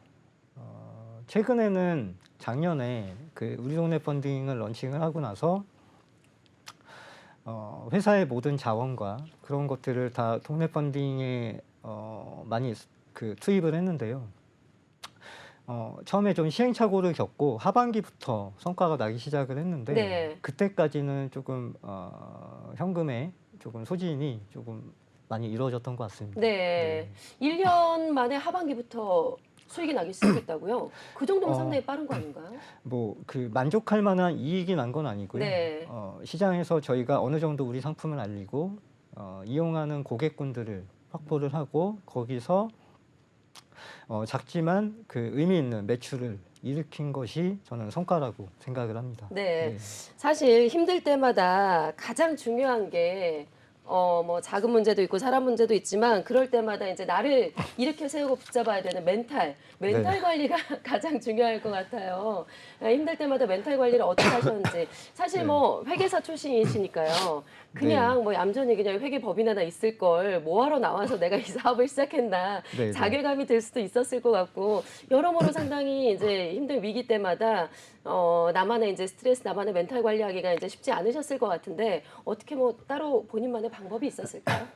Speaker 2: 최근에는 작년에 그 우리 동네 펀딩을 런칭을 하고 나서 회사의 모든 자원과 그런 것들을 다 동네 펀딩에 많이 그 투입을 했는데요. 처음에 좀 시행착오를 겪고 하반기부터 성과가 나기 시작을 했는데
Speaker 1: 네.
Speaker 2: 그때까지는 조금 현금의 조금 소진이 조금 많이 이루어졌던 것 같습니다.
Speaker 1: 네. 1년 만에 하반기부터 수익이 나기 시작했다고요? 그 정도면 상당히 빠른 거 아닌가요?
Speaker 2: 뭐 그 만족할 만한 이익이 난 건 아니고요.
Speaker 1: 네.
Speaker 2: 시장에서 저희가 어느 정도 우리 상품을 알리고 이용하는 고객군들을 확보를 하고 거기서 작지만 그 의미 있는 매출을 일으킨 것이 저는 성과라고 생각을 합니다.
Speaker 1: 네. 사실 힘들 때마다 가장 중요한 게 뭐 작은 문제도 있고 사람 문제도 있지만 그럴 때마다 이제 나를 일으켜 세우고 붙잡아야 되는 멘탈
Speaker 2: 네.
Speaker 1: 관리가 가장 중요할 것 같아요. 힘들 때마다 멘탈 관리를 어떻게 하셨는지. 사실
Speaker 2: 네.
Speaker 1: 뭐 회계사 출신이시니까요. 그냥 뭐 얌전히 그냥 회계법인 하나 있을 걸 뭐하러 나와서 내가 이 사업을 시작했나
Speaker 2: 네, 네.
Speaker 1: 자괴감이 들 수도 있었을 것 같고 여러모로 상당히 이제 힘든 위기 때마다 나만의 이제 스트레스, 나만의 멘탈 관리하기가 이제 쉽지 않으셨을 것 같은데 어떻게 뭐 따로 본인만의 방법이 있었을까요?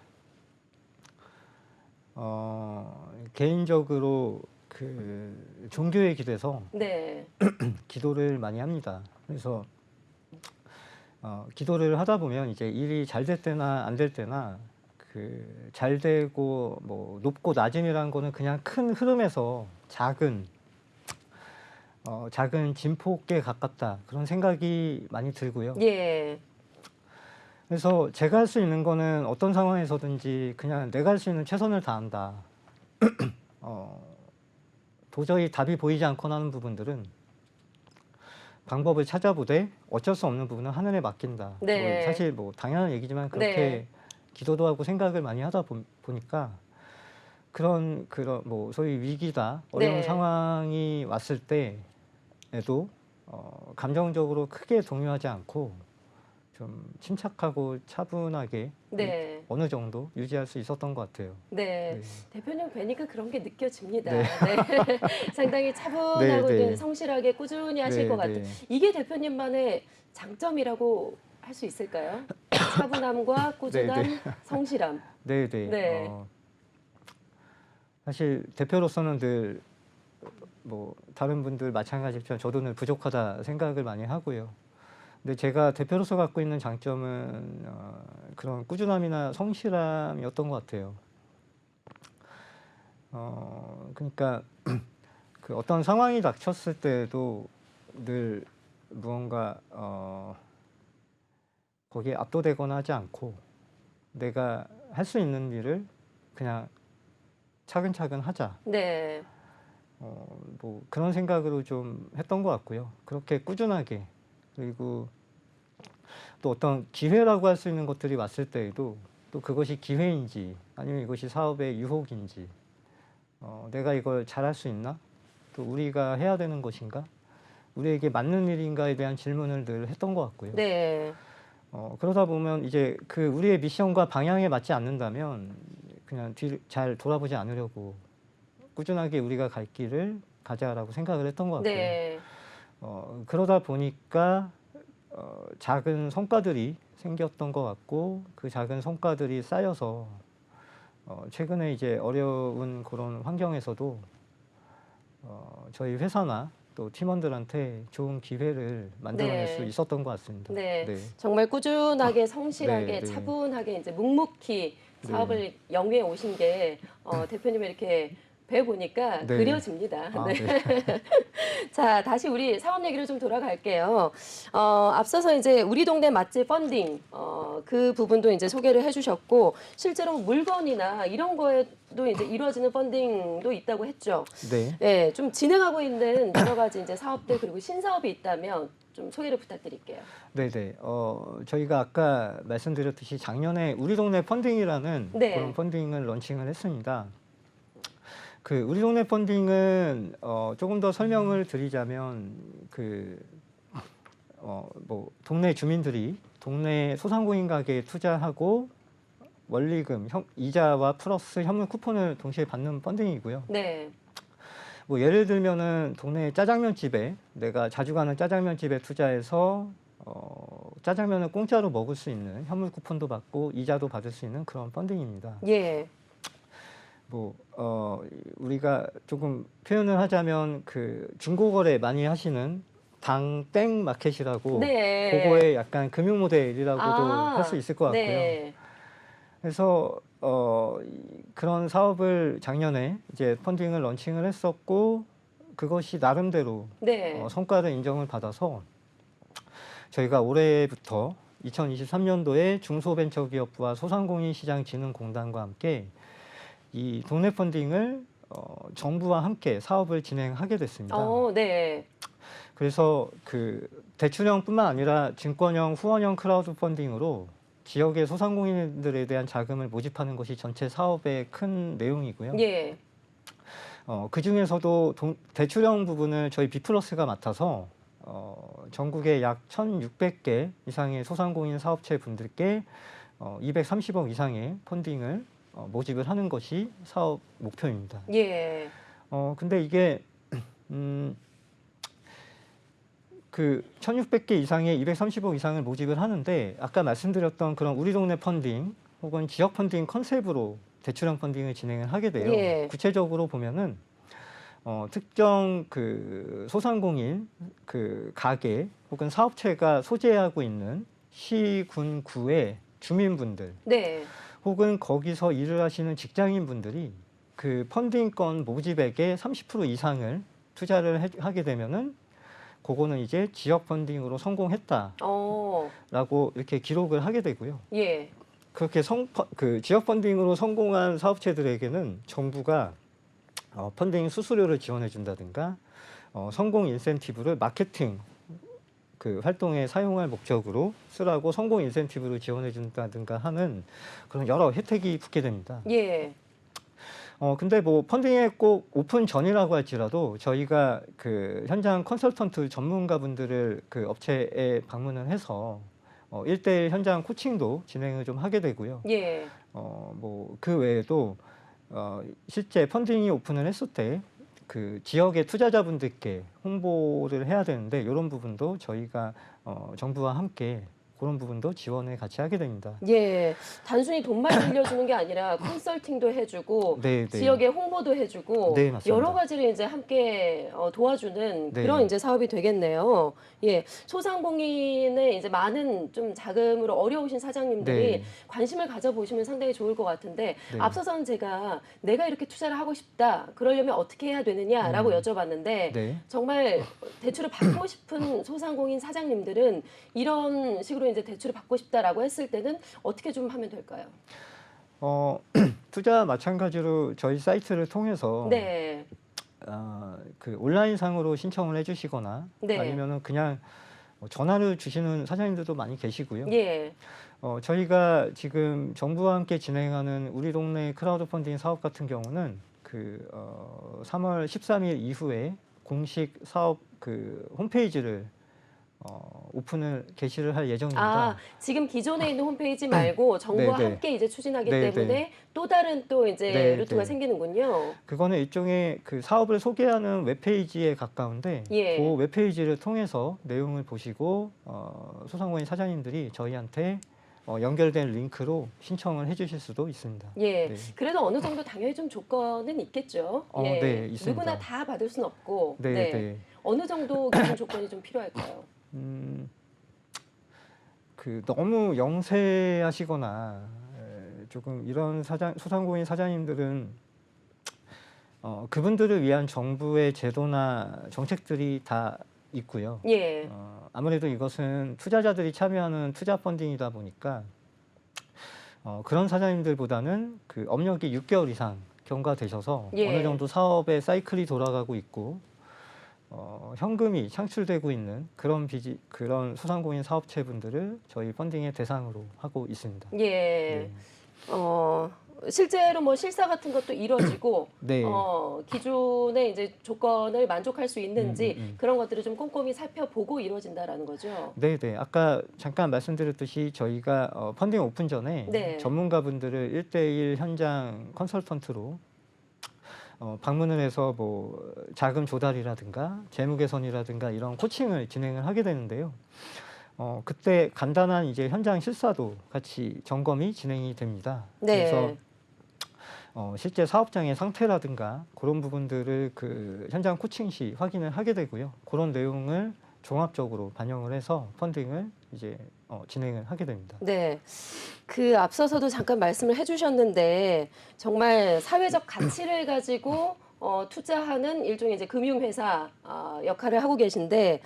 Speaker 2: 개인적으로 그 종교에 기대서
Speaker 1: 네,
Speaker 2: 기도를 많이 합니다. 그래서 기도를 하다 보면 이제 일이 잘 될 때나 안 될 때나 그 잘 되고 뭐 높고 낮음이라는 거는 그냥 큰 흐름에서 작은 진폭에 가깝다 그런 생각이 많이 들고요.
Speaker 1: 예,
Speaker 2: 그래서 제가 할 수 있는 거는 어떤 상황에서든지 그냥 내가 할 수 있는 최선을 다한다. 어, 도저히 답이 보이지 않거나 하는 부분들은 방법을 찾아보되 어쩔 수 없는 부분은 하늘에 맡긴다.
Speaker 1: 네.
Speaker 2: 뭐 사실 뭐 당연한 얘기지만 그렇게
Speaker 1: 네.
Speaker 2: 기도도 하고 생각을 많이 하다 보니까 그런 뭐 소위 위기다 어려운
Speaker 1: 네.
Speaker 2: 상황이 왔을 때에도 감정적으로 크게 동요하지 않고 좀 침착하고 차분하게
Speaker 1: 네.
Speaker 2: 어느 정도 유지할 수 있었던 것 같아요.
Speaker 1: 네.
Speaker 2: 네.
Speaker 1: 대표님 뵈니까 그런 게 느껴집니다.
Speaker 2: 네.
Speaker 1: 네. 상당히 차분하고
Speaker 2: 네, 네.
Speaker 1: 성실하게 꾸준히 하실
Speaker 2: 네,
Speaker 1: 것 같아요.
Speaker 2: 네.
Speaker 1: 이게 대표님만의 장점이라고 할 수 있을까요? 차분함과 꾸준함,
Speaker 2: 네,
Speaker 1: 성실함.
Speaker 2: 네, 네.
Speaker 1: 네.
Speaker 2: 사실 대표로서는 늘 뭐 다른 분들 마찬가지지만 저도 늘 부족하다 생각을 많이 하고요. 근데 제가 대표로서 갖고 있는 장점은 그런 꾸준함이나 성실함이었던 것 같아요. 그러니까 그 어떤 상황이 닥쳤을 때도 늘 무언가 거기에 압도되거나 하지 않고 내가 할 수 있는 일을 그냥 차근차근 하자.
Speaker 1: 네.
Speaker 2: 뭐 그런 생각으로 좀 했던 것 같고요. 그렇게 꾸준하게 그리고 또 어떤 기회라고 할 수 있는 것들이 왔을 때에도 또 그것이 기회인지 아니면 이것이 사업의 유혹인지 내가 이걸 잘할 수 있나? 또 우리가 해야 되는 것인가? 우리에게 맞는 일인가에 대한 질문을 늘 했던 것 같고요.
Speaker 1: 네.
Speaker 2: 그러다 보면 이제 그 우리의 미션과 방향에 맞지 않는다면 그냥 뒤를 잘 돌아보지 않으려고 꾸준하게 우리가 갈 길을 가자라고 생각을 했던 것 같고요.
Speaker 1: 네.
Speaker 2: 그러다 보니까 작은 성과들이 생겼던 것 같고 그 작은 성과들이 쌓여서 최근에 이제 어려운 그런 환경에서도 저희 회사나 또 팀원들한테 좋은 기회를 만들어낼
Speaker 1: 네.
Speaker 2: 수 있었던 것 같습니다.
Speaker 1: 네.
Speaker 2: 네.
Speaker 1: 정말 꾸준하게 성실하게
Speaker 2: 네, 네.
Speaker 1: 차분하게 이제 묵묵히
Speaker 2: 네.
Speaker 1: 사업을 영위해 오신 게 대표님을 이렇게 뵈보니까
Speaker 2: 네.
Speaker 1: 그려집니다.
Speaker 2: 아,
Speaker 1: 네.
Speaker 2: 네.
Speaker 1: 자, 다시 우리 사업 얘기를 좀 돌아갈게요. 앞서서 이제 우리 동네 맛집 펀딩, 그 부분도 이제 소개를 해주셨고, 실제로 물건이나 이런 거에도 이제 이루어지는 펀딩도 있다고 했죠.
Speaker 2: 네.
Speaker 1: 네, 좀 진행하고 있는 여러 가지 이제 사업들 그리고 신사업이 있다면 좀 소개를 부탁드릴게요.
Speaker 2: 네네. 저희가 아까 말씀드렸듯이 작년에 우리 동네 펀딩이라는
Speaker 1: 네.
Speaker 2: 그런 펀딩을 런칭을 했습니다. 그 우리 동네 펀딩은 조금 더 설명을 드리자면 뭐 동네 주민들이 동네 소상공인 가게에 투자하고 원리금, 이자와 플러스 현물 쿠폰을 동시에 받는 펀딩이고요.
Speaker 1: 네.
Speaker 2: 뭐 예를 들면은 동네 짜장면 집에 내가 자주 가는 짜장면 집에 투자해서 짜장면을 공짜로 먹을 수 있는 현물 쿠폰도 받고 이자도 받을 수 있는 그런 펀딩입니다.
Speaker 1: 예.
Speaker 2: 뭐 우리가 조금 표현을 하자면 그 중고거래 많이 하시는 당땡 마켓이라고
Speaker 1: 네.
Speaker 2: 그거의 약간 금융 모델이라고도
Speaker 1: 아,
Speaker 2: 할 수 있을 것 같고요.
Speaker 1: 네.
Speaker 2: 그래서 그런 사업을 작년에 이제 펀딩을 런칭을 했었고 그것이 나름대로
Speaker 1: 네.
Speaker 2: 성과를 인정을 받아서 저희가 올해부터 2023년도에 중소벤처기업부와 소상공인시장진흥공단과 함께 이 동네 펀딩을 정부와 함께 사업을 진행하게 됐습니다.
Speaker 1: 네.
Speaker 2: 그래서 그 대출형뿐만 아니라 증권형, 후원형 크라우드 펀딩으로 지역의 소상공인들에 대한 자금을 모집하는 것이 전체 사업의 큰 내용이고요.
Speaker 1: 예.
Speaker 2: 그 중에서도 대출형 부분을 저희 비플러스가 맡아서 전국에 약 1,600개 이상의 소상공인 사업체 분들께 230억 이상의 펀딩을 모집을 하는 것이 사업 목표입니다.
Speaker 1: 예.
Speaker 2: 근데 이게 그 1,600개 이상의 230억 이상을 모집을 하는데 아까 말씀드렸던 그런 우리 동네 펀딩 혹은 지역 펀딩 컨셉으로 대출형 펀딩을 진행을 하게 돼요.
Speaker 1: 예.
Speaker 2: 구체적으로 보면은 특정 그 소상공인 그 가게 혹은 사업체가 소재하고 있는 시, 군, 구의 주민분들
Speaker 1: 네.
Speaker 2: 혹은 거기서 일을 하시는 직장인분들이 그 펀딩권 모집액의 30% 이상을 투자를 하게 되면은 그거는 이제 지역 펀딩으로 성공했다라고 이렇게 기록을 하게 되고요.
Speaker 1: 예.
Speaker 2: 그렇게 그 지역 펀딩으로 성공한 사업체들에게는 정부가 펀딩 수수료를 지원해 준다든가 성공 인센티브를 마케팅 그 활동에 사용할 목적으로 쓰라고 성공 인센티브를 지원해 준다든가 하는 그런 여러 혜택이 붙게 됩니다.
Speaker 1: 예.
Speaker 2: 근데 뭐 펀딩에 꼭 오픈 전이라고 할지라도 저희가 그 현장 컨설턴트 전문가분들을 그 업체에 방문을 해서 1대1 현장 코칭도 진행을 좀 하게 되고요.
Speaker 1: 예.
Speaker 2: 뭐 그 외에도 실제 펀딩이 오픈을 했을 때 그 지역의 투자자분들께 홍보를 해야 되는데 이런 부분도 저희가 정부와 함께 그런 부분도 지원을 같이 하게 됩니다.
Speaker 1: 예, 단순히 돈만 빌려주는 게 아니라 컨설팅도 해주고
Speaker 2: 네, 네.
Speaker 1: 지역에 홍보도 해주고
Speaker 2: 네, 맞습니다.
Speaker 1: 여러 가지를 이제 함께 도와주는
Speaker 2: 네.
Speaker 1: 그런 이제 사업이 되겠네요. 예, 소상공인의 이제 많은 좀 자금으로 어려우신 사장님들이
Speaker 2: 네.
Speaker 1: 관심을 가져보시면 상당히 좋을 것 같은데
Speaker 2: 네.
Speaker 1: 앞서서는 제가 내가 이렇게 투자를 하고 싶다 그러려면 어떻게 해야 되느냐라고 여쭤봤는데
Speaker 2: 네.
Speaker 1: 정말 대출을 받고 싶은 소상공인 사장님들은 이런 식으로 이제 대출을 받고 싶다라고 했을 때는 어떻게 좀 하면 될까요?
Speaker 2: 투자 마찬가지로 저희 사이트를 통해서
Speaker 1: 네.
Speaker 2: 그 온라인상으로 신청을 해주시거나
Speaker 1: 네.
Speaker 2: 아니면은 그냥 전화를 주시는 사장님들도 많이 계시고요.
Speaker 1: 예.
Speaker 2: 저희가 지금 정부와 함께 진행하는 우리 동네 크라우드 펀딩 사업 같은 경우는 그 3월 13일 이후에 공식 사업 그 홈페이지를 오픈을 게시를 할 예정입니다.
Speaker 1: 아, 지금 기존에 있는 홈페이지 말고 정부와
Speaker 2: 네, 네.
Speaker 1: 함께 이제 추진하기
Speaker 2: 네,
Speaker 1: 때문에
Speaker 2: 네.
Speaker 1: 또 다른 또 이제
Speaker 2: 네,
Speaker 1: 루트가
Speaker 2: 네.
Speaker 1: 생기는군요.
Speaker 2: 그거는 일종의 그 사업을 소개하는 웹페이지에 가까운데
Speaker 1: 예.
Speaker 2: 그 웹페이지를 통해서 내용을 보시고 소상공인 사장님들이 저희한테 연결된 링크로 신청을 해주실 수도 있습니다.
Speaker 1: 예.
Speaker 2: 네.
Speaker 1: 그래도 어느 정도 당연히 좀 조건은 있겠죠. 예.
Speaker 2: 네, 있습니다.
Speaker 1: 누구나 다 받을 수는 없고.
Speaker 2: 네,
Speaker 1: 네.
Speaker 2: 네.
Speaker 1: 어느 정도 기준 조건이 좀 필요할까요?
Speaker 2: 그 너무 영세하시거나 조금 이런 소상공인 사장님들은 그분들을 위한 정부의 제도나 정책들이 다 있고요.
Speaker 1: 예.
Speaker 2: 아무래도 이것은 투자자들이 참여하는 투자 펀딩이다 보니까 그런 사장님들보다는 그 업력이 6개월 이상 경과되셔서
Speaker 1: 예.
Speaker 2: 어느 정도 사업의 사이클이 돌아가고 있고 현금이 창출되고 있는 그런 소상공인 사업체분들을 저희 펀딩의 대상으로 하고 있습니다.
Speaker 1: 예.
Speaker 2: 네.
Speaker 1: 실제로 뭐 실사 같은 것도 이루어지고
Speaker 2: 네.
Speaker 1: 기존의 이제 조건을 만족할 수 있는지 그런 것들을 좀 꼼꼼히 살펴보고 이루어진다라는 거죠.
Speaker 2: 네, 네. 아까 잠깐 말씀드렸듯이 저희가 펀딩 오픈 전에
Speaker 1: 네.
Speaker 2: 전문가분들을 1대1 현장 컨설턴트로 방문을 해서 뭐 자금 조달이라든가 재무 개선이라든가 이런 코칭을 진행을 하게 되는데요. 그때 간단한 이제 현장 실사도 같이 점검이 진행이 됩니다.
Speaker 1: 네.
Speaker 2: 그래서 실제 사업장의 상태라든가 그런 부분들을 그 현장 코칭 시 확인을 하게 되고요. 그런 내용을 종합적으로 반영을 해서 펀딩을 이제 진행을 하게 됩니다.
Speaker 1: 네. 그 앞서서도 잠깐 말씀을 해주셨는데 정말 사회적 가치를 가지고 투자하는 일종의 이제 금융회사 역할을 하고 계신데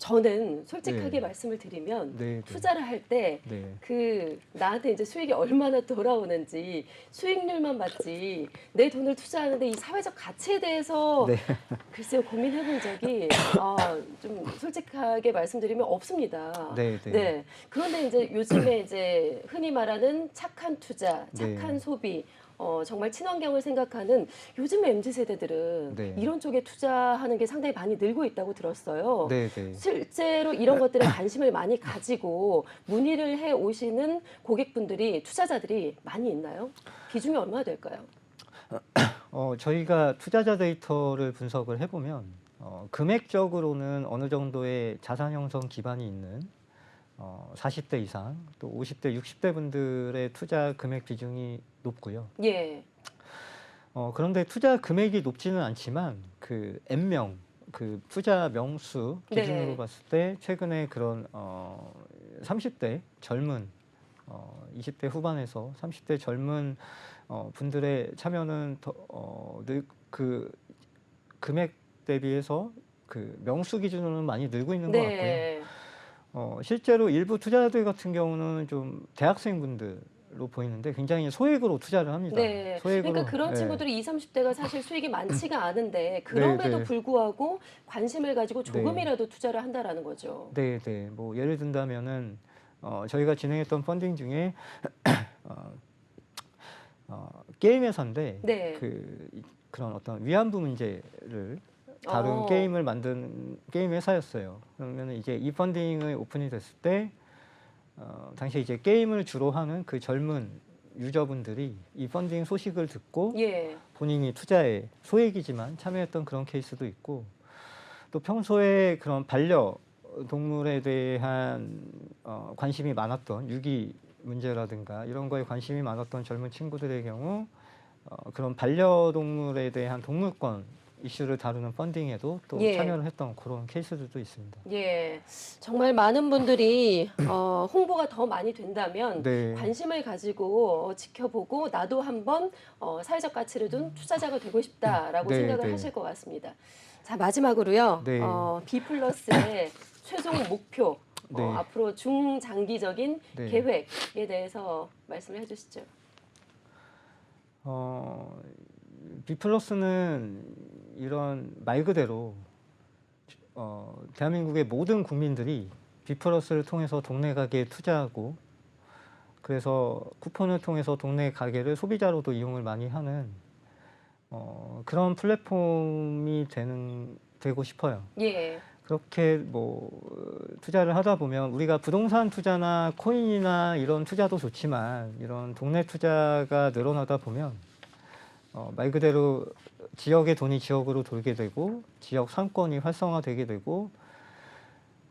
Speaker 1: 저는 솔직하게
Speaker 2: 네.
Speaker 1: 말씀을 드리면
Speaker 2: 네, 네.
Speaker 1: 투자를 할 때
Speaker 2: 네.
Speaker 1: 나한테 이제 수익이 얼마나 돌아오는지 수익률만 봤지 내 돈을 투자하는데 이 사회적 가치에 대해서
Speaker 2: 네.
Speaker 1: 글쎄요 고민해 본 적이 좀 솔직하게 말씀드리면 없습니다.
Speaker 2: 네, 네.
Speaker 1: 네. 그런데 이제 요즘에 이제 흔히 말하는 착한 투자,
Speaker 2: 네.
Speaker 1: 착한 소비 정말 친환경을 생각하는 요즘의 MZ세대들은
Speaker 2: 네.
Speaker 1: 이런 쪽에 투자하는 게 상당히 많이 늘고 있다고 들었어요.
Speaker 2: 네, 네.
Speaker 1: 실제로 이런 것들에 관심을 많이 가지고 문의를 해 오시는 고객분들이, 투자자들이 많이 있나요? 비중이 얼마나 될까요?
Speaker 2: 저희가 투자자 데이터를 분석을 해보면 금액적으로는 어느 정도의 자산 형성 기반이 있는 40대 이상 또 50대, 60대 분들의 투자 금액 비중이 높고요.
Speaker 1: 예.
Speaker 2: 그런데 투자 금액이 높지는 않지만 그 N명, 그 투자 명수 기준으로
Speaker 1: 네.
Speaker 2: 봤을 때 최근에 그런 30대 젊은 20대 후반에서 30대 젊은 분들의 참여는 그 금액 대비해서 그 명수 기준으로는 많이 늘고 있는 것 같고요.
Speaker 1: 네.
Speaker 2: 실제로 일부 투자자들 같은 경우는 좀 대학생분들로 보이는데 굉장히 소액으로 투자를 합니다.
Speaker 1: 네.
Speaker 2: 소액으로.
Speaker 1: 그러니까 그런
Speaker 2: 네.
Speaker 1: 친구들이 20, 30대가 사실 수익이 많지가 않은데
Speaker 2: 네,
Speaker 1: 그럼에도
Speaker 2: 네.
Speaker 1: 불구하고 관심을 가지고
Speaker 2: 네.
Speaker 1: 조금이라도 투자를 한다라는 거죠.
Speaker 2: 네, 네. 뭐 예를 든다면은 저희가 진행했던 펀딩 중에 게임 회사인데
Speaker 1: 네.
Speaker 2: 그런 어떤 위안부 문제를 다룬
Speaker 1: 어.
Speaker 2: 게임을 만든 게임 회사였어요. 그러면 이제 이 펀딩이 오픈이 됐을 때 당시에 이제 게임을 주로 하는 그 젊은 유저분들이 이 펀딩 소식을 듣고
Speaker 1: 예.
Speaker 2: 본인이 투자에 소액이지만 참여했던 그런 케이스도 있고, 또 평소에 그런 반려동물에 대한 관심이 많았던 유기 문제라든가 이런 거에 관심이 많았던 젊은 친구들의 경우 그런 반려동물에 대한 동물권 이슈를 다루는 펀딩에도 또
Speaker 1: 예.
Speaker 2: 참여를 했던 그런 케이스들도 있습니다.
Speaker 1: 예. 정말 많은 분들이 홍보가 더 많이 된다면
Speaker 2: 네.
Speaker 1: 관심을 가지고 지켜보고 나도 한번 사회적 가치를 둔 투자자가 되고 싶다라고
Speaker 2: 네,
Speaker 1: 생각을
Speaker 2: 네.
Speaker 1: 하실 것 같습니다. 자, 마지막으로요.
Speaker 2: 네.
Speaker 1: B+의 최종 목표,
Speaker 2: 네.
Speaker 1: 앞으로 중장기적인
Speaker 2: 네.
Speaker 1: 계획에 대해서 말씀을 해주시죠.
Speaker 2: B+는 이런 말 그대로 대한민국의 모든 국민들이 B+를 통해서 동네 가게에 투자하고, 그래서 쿠폰을 통해서 동네 가게를 소비자로도 이용을 많이 하는 그런 플랫폼이 되고 싶어요.
Speaker 1: 예.
Speaker 2: 그렇게 뭐 투자를 하다 보면 우리가 부동산 투자나 코인이나 이런 투자도 좋지만 이런 동네 투자가 늘어나다 보면 말 그대로 지역의 돈이 지역으로 돌게 되고 지역 상권이 활성화되게 되고,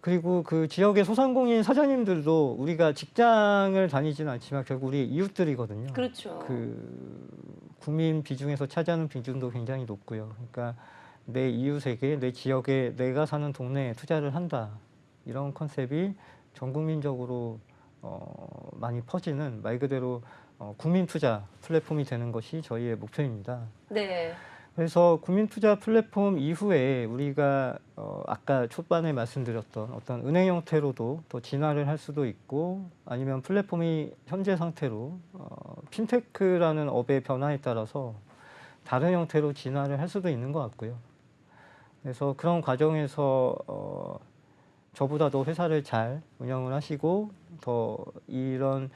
Speaker 2: 그리고 그 지역의 소상공인 사장님들도 우리가 직장을 다니지는 않지만 결국 우리 이웃들이거든요.
Speaker 1: 그렇죠.
Speaker 2: 그 국민 비중에서 차지하는 비중도 굉장히 높고요. 그러니까 내 이웃에게, 내 지역에, 내가 사는 동네에 투자를 한다, 이런 컨셉이 전 국민적으로 많이 퍼지는 말 그대로 국민 투자 플랫폼이 되는 것이 저희의 목표입니다.
Speaker 1: 네.
Speaker 2: 그래서 국민 투자 플랫폼 이후에 우리가 아까 초반에 말씀드렸던 어떤 은행 형태로도 더 진화를 할 수도 있고, 아니면 플랫폼이 현재 상태로 핀테크라는 업의 변화에 따라서 다른 형태로 진화를 할 수도 있는 것 같고요. 그래서 그런 과정에서 저보다 더 회사를 잘 운영을 하시고 더 이런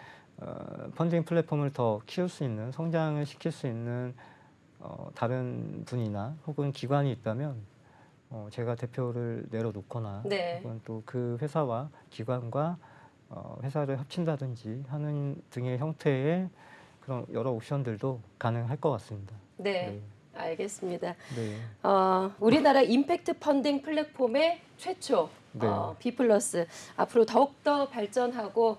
Speaker 2: 펀딩 플랫폼을 더 키울 수 있는, 성장을 시킬 수 있는 다른 분이나 혹은 기관이 있다면 제가 대표를 내려놓거나
Speaker 1: 네.
Speaker 2: 혹은 또 그 회사와 기관과 회사를 합친다든지 하는 등의 형태의 그런 여러 옵션들도 가능할 것 같습니다.
Speaker 1: 네. 알겠습니다.
Speaker 2: 네.
Speaker 1: 우리나라 임팩트 펀딩 플랫폼의 최초
Speaker 2: 네.
Speaker 1: B+ 앞으로 더욱더 발전하고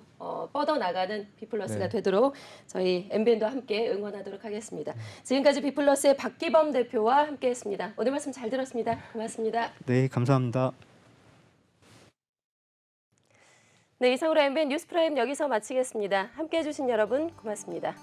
Speaker 1: 뻗어나가는 B+가
Speaker 2: 네.
Speaker 1: 되도록 저희 MBN도 함께 응원하도록 하겠습니다. 지금까지 B+의 박기범 대표와 함께했습니다. 오늘 말씀 잘 들었습니다. 고맙습니다.
Speaker 2: 네, 감사합니다.
Speaker 1: 네, 이상으로 MBN 뉴스프라임 여기서 마치겠습니다. 함께해 주신 여러분 고맙습니다.